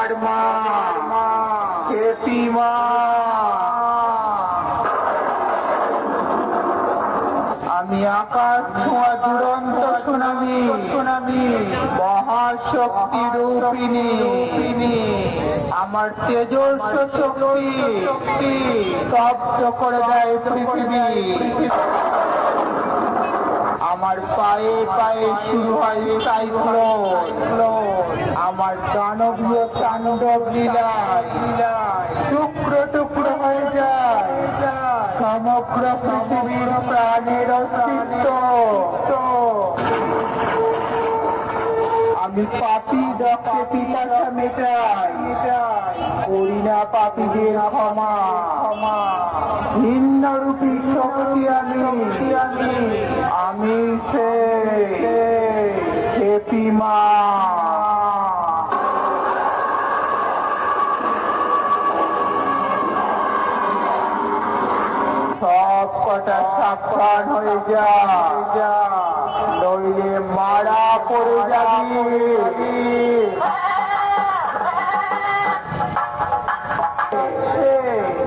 আমার মা খেপিমা। আমি আকাশ ছোঁয়া দুরন্ত সুনামি মহাশক্তি রূপিণী। আমার তেজস্ব শক্তি স্তব্ধ করে দেয় পৃথিবী। আমার পায়ে পায়ে শুরু হয় সাইক্লোন। আমার দানবীয় তাণ্ডব লীলায় টুকরো টুকরো হয়ে যায় সমগ্র পৃথিবীর প্রাণের অস্তিত্ব। আমি পাপী রক্তে পিপাসা মেটাই, করি না পাপীদের ক্ষমা। ভিন্নরূপী শক্তি আমি সে খেপিমা। সব কটা সাবধান হয়ে যা, নইলে মারা পড়ে যাবি।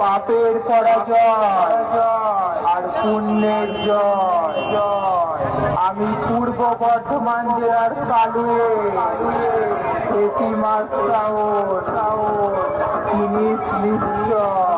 পাপের পরাজয় আর পুণ্যের জয়। আমি পূর্ব বর্ধমান জেলার কালুয়ে খেপিমা সাউর জিনিস নিশ্চয়।